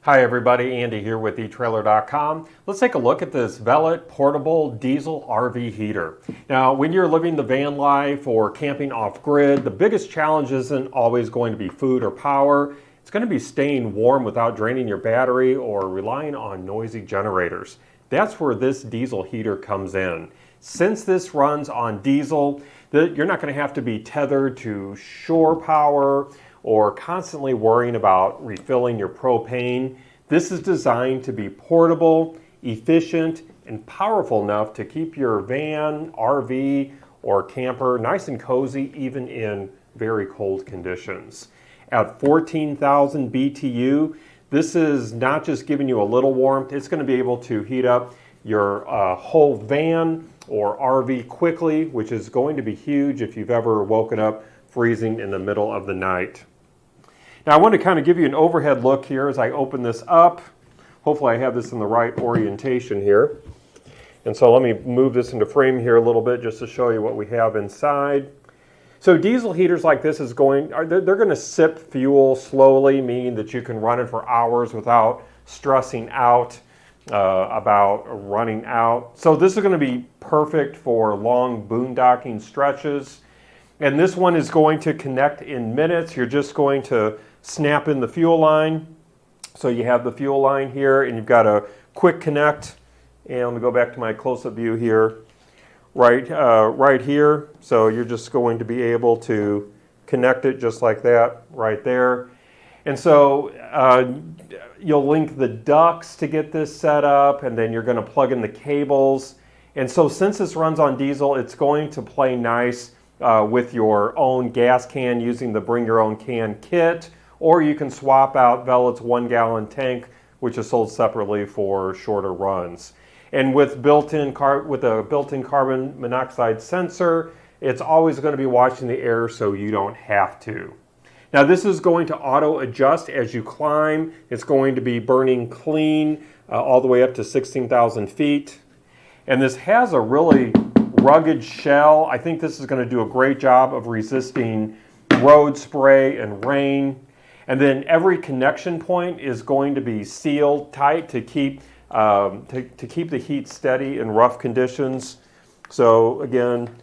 Hi everybody, Andy here with etrailer.com. Let's take a look at this Velit portable diesel RV heater. Now, when you're living the van life or camping off-grid, the biggest challenge isn't always going to be food or power. It's going to be staying warm without draining your battery or relying on noisy generators. That's where this diesel heater comes in. Since this runs on diesel, you're not going to have to be tethered to shore power or constantly worrying about refilling your propane. This is designed to be portable, efficient, and powerful enough to keep your van, RV, or camper nice and cozy even in very cold conditions. At 14,000 BTU, this is not just giving you a little warmth, it's going to be able to heat up your whole van or RV quickly, which is going to be huge if you've ever woken up freezing in the middle of the night. Now I want to kind of give you an overhead look here as I open this up. Hopefully I have this in the right orientation here. And so let me move this into frame here a little bit just to show you what we have inside. So diesel heaters like this they're going to sip fuel slowly, meaning that you can run it for hours without stressing out about running out. So this is going to be perfect for long boondocking stretches. And this one is going to connect in minutes. You're just going to snap in the fuel line. So you have the fuel line here and you've got a quick connect. And let me go back to my close-up view here. Right here. So you're just going to be able to connect it just like that right there. And so you'll link the ducts to get this set up, and then you're going to plug in the cables. And so since this runs on diesel, it's going to play nice with your own gas can using the bring your own can kit, or you can swap out Velit's 1 gallon tank, which is sold separately for shorter runs. And with a built-in carbon monoxide sensor, it's always going to be watching the air so you don't have to. Now this is going to auto adjust as you climb. It's going to be burning clean all the way up to 16,000 feet. And this has a really rugged shell. I think this is going to do a great job of resisting road spray and rain. And then every connection point is going to be sealed tight to keep the heat steady in rough conditions. So again,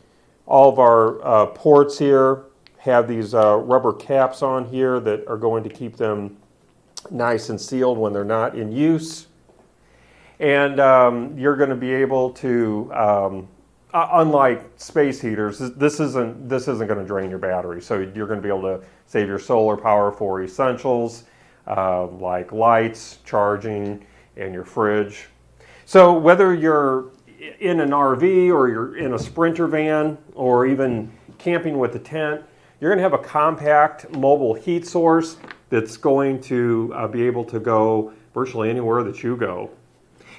all of our ports here have these rubber caps on here that are going to keep them nice and sealed when they're not in use. And you're going to be able to unlike space heaters, this isn't going to drain your battery. So you're going to be able to save your solar power for essentials like lights, charging, and your fridge. So whether you're in an RV or you're in a Sprinter van or even camping with a tent, you're going to have a compact mobile heat source that's going to be able to go virtually anywhere that you go.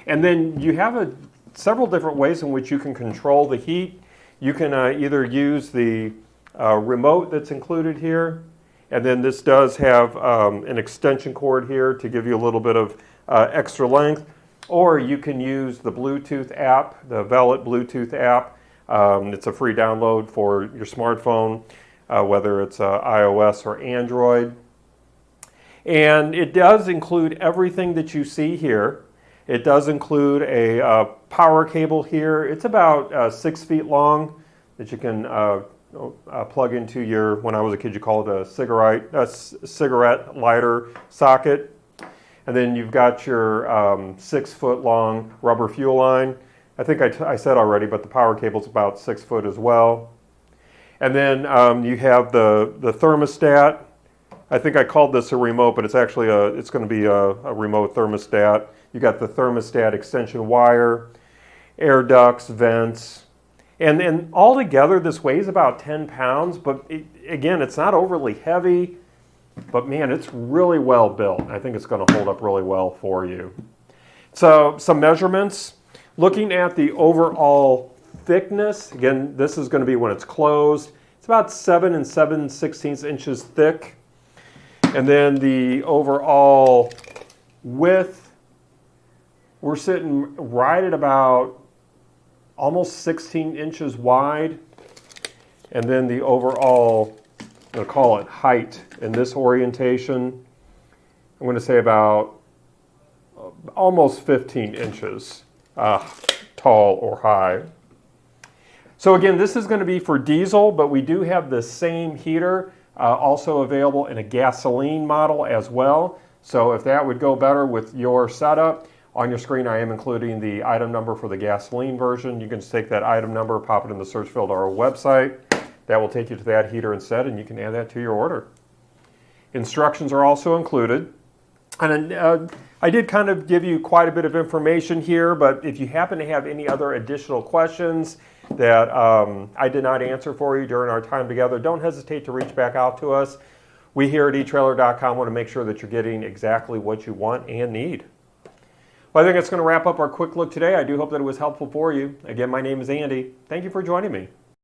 And then you have several different ways in which you can control the heat. You can either use the remote that's included here, and then this does have an extension cord here to give you a little bit of extra length, or you can use the Bluetooth app, the Velit Bluetooth app. It's a free download for your smartphone, whether it's iOS or Android. And it does include everything that you see here. It does include a power cable here. It's about 6 feet long that you can plug into your, when I was a kid you called it a cigarette lighter socket. And then you've got your 6 foot long rubber fuel line. I think I said already, but the power cable's about 6 foot as well. And then you have the thermostat. I think I called this a remote, but it's actually it's going to be a remote thermostat. You got the thermostat extension wire, air ducts, vents, and all together this weighs about 10 pounds. But again, it's not overly heavy, but man, it's really well built. I think it's going to hold up really well for you. So some measurements. Looking at the overall thickness, again, this is going to be when it's closed. It's about 7 7/16 inches thick. And then the overall width, we're sitting right at about almost 16 inches wide. And then the overall, I'm going to call it height in this orientation, I'm going to say about almost 15 inches tall or high. So again, this is going to be for diesel, but we do have the same heater also available in a gasoline model as well. So if that would go better with your setup, on your screen I am including the item number for the gasoline version. You can just take that item number, pop it in the search field of our website. That will take you to that heater instead, and you can add that to your order. Instructions are also included. And I did kind of give you quite a bit of information here, but if you happen to have any other additional questions that I did not answer for you during our time together, don't hesitate to reach back out to us. We here at etrailer.com want to make sure that you're getting exactly what you want and need. Well, I think that's going to wrap up our quick look today. I do hope that it was helpful for you. Again, my name is Andy. Thank you for joining me.